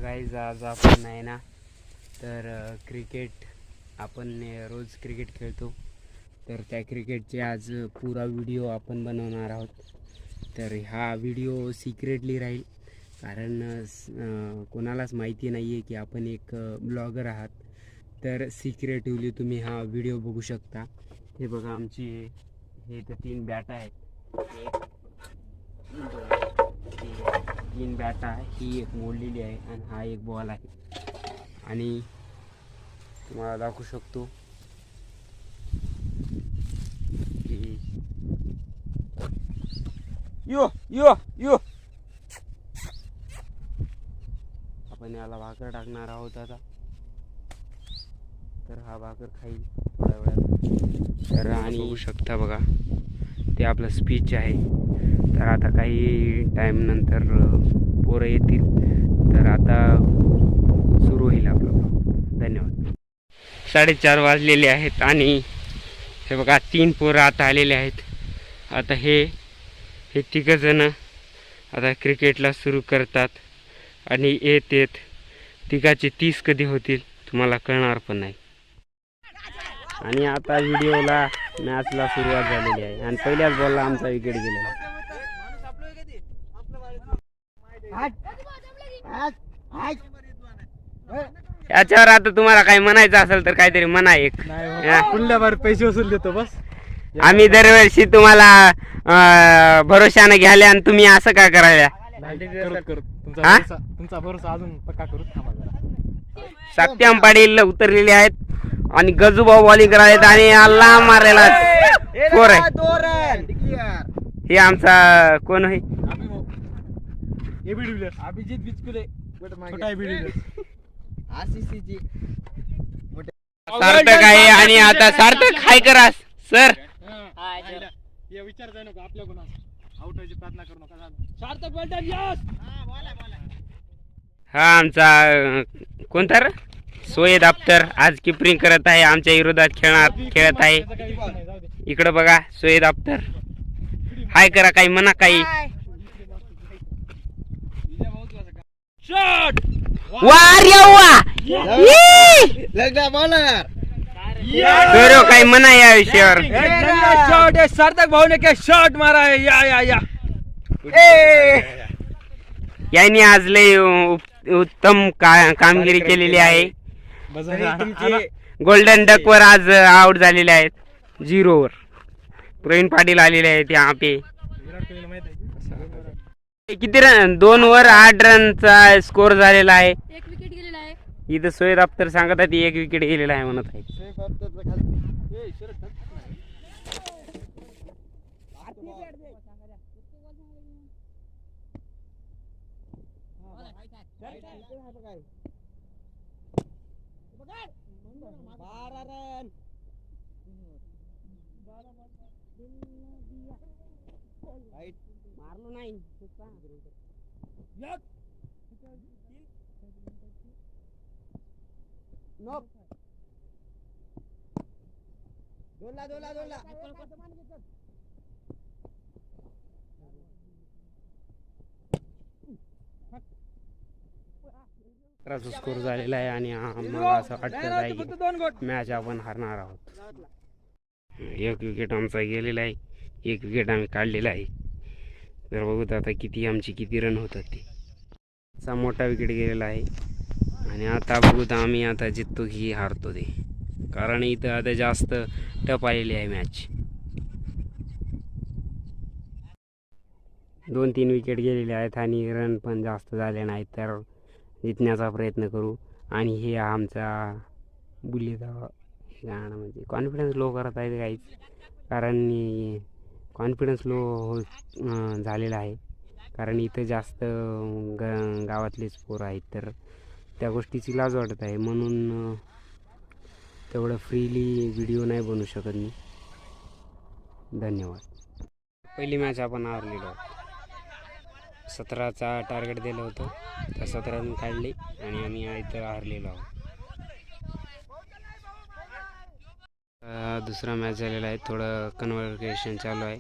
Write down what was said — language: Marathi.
गाईज आज आपण आहे ना तर क्रिकेट आपण रोज क्रिकेट खेळतो तर त्या क्रिकेटचे आज पुरा व्हिडिओ आपण बनवणार आहोत। तर हा व्हिडिओ सिक्रेटली राहील कारण कोणालाच माहिती नाही आहे की आपण एक ब्लॉगर आहात। तर सिक्रेटिव्हली तुम्ही हा व्हिडिओ बघू शकता। हे बघा आमची हे तर 3 बॅट आहेत, 3 बॅट आहे, ही एक मोडलेली आहे आणि हा एक बॉल आहे आणि तुम्हाला दाखवू शकतो की यो यो यो आपण याला भाकर टाकणार आहोत आता। तर हा भाकर खाईल थोड्या वेळात। तर आणि बघू शकता बघा ते आपलं स्पीच आहे। तर आता काही टाइम नंतर पोरं येतील तर आता सुरू होईल आपलं ब्लॉग। धन्यवाद। 4:30 वाजलेले आहेत आणि हे बघा 3 पोरं आता आलेले आहेत। आता हे 3 जण आता क्रिकेटला सुरू करतात आणि येत 3चे 30 कधी होतील तुम्हाला कळणार पण नाही। आणि आता व्हिडिओला मॅचला सुरुवात झालेली आहे आणि पहिल्याच बॉलला आमचा विकेट गेलेला। याच्यावर आता तुम्हाला काही म्हणायचं असेल तर काहीतरी म्हणा एक। कुठल्यावर पैसे वसूल देतो बस। आम्ही दरवर्षी तुम्हाला भरोशाने घ्याले आणि तुम्ही असं का करायला? तुमचा भरोसा अजून पक्का करू। सत्यम पाटील उतरलेले आहेत आणि गजूभाऊ बॉलिंग करायला आणि अल्ला मारायला स्कोर आहे। हे आमचा कोण आहे? अभिजित बिचकुले आरसीसीची सार्थक आहे आणि आता सार्थक हाय करा सर। विचार जाय नको आपल्या गुन्हा आउट व्हायची प्रार्थना करू नका। सार्थक बोलतात यस। हा आमचा कोणता रे सोयद अख्तर आज किपरिंग करत आहे, आमच्या विरोधात खेळत आहे। इकडे बघा सोयद अख्तर हाय करा, काही म्हणा काही। शॉट वार येवा लगदा बॉलर तर काही म्हणा या विषयावर। शॉट है सार्थक भाऊ ने क्या शॉट मारा है। या यांनी आज लय उत्तम कामगिरी केलेली आहे। गोल्डन डक वर आज आउट झालेले आहेत 0 वर। प्रवीण पाटील आलेले आहेत यहाँ पे। किती रन? 2 वर 8 रनचा स्कोर झालेला आहे। 1 विकेट गेलेला आहे। इथं सोयद अख्तर सांगत आहे 1 विकेट गेलेला आहे म्हणत आहे। मारलो नाही स्कोर झालेला आहे आणि आम्हाला असं वाटतं मॅच आपण हारणार आहोत। 1 विकेट आमचा गेलेला आहे, 1 विकेट आम्ही काढलेला आहे। तर बघूत आता किती रन होतात ते। असा मोठा विकेट गेलेला आहे आणि आता बघूत आम्ही आता जिततो की हारतो ते, कारण इथं आता जास्त टफ आलेली आहे मॅच। 2-3 विकेट गेलेले आहेत आणि रन पण जास्त झाले नाहीत, तर जिंकण्याचा प्रयत्न करू। आणि हे आमचा बुलेगाव गाणं म्हणजे कॉन्फिडन्स लो करत आहे काहीच, कारण कॉन्फिडन्स लो झालेला आहे कारण इथं जास्त गावातलेच पोरं आहेत, तर त्या गोष्टीची लाज वाटत आहे म्हणून तेवढं फ्रीली व्हिडिओ नाही बनवू शकत मी। धन्यवाद। पहिली मॅच आपण हारलेलो आहोत। 17चा टार्गेट दिलं होतं तर 17 रन काढले आणि आम्ही इथं हारलेलो आहोत। दुसरा मॅच झालेला आहे, थोडं कन्व्हर्सेशन चालू आहे।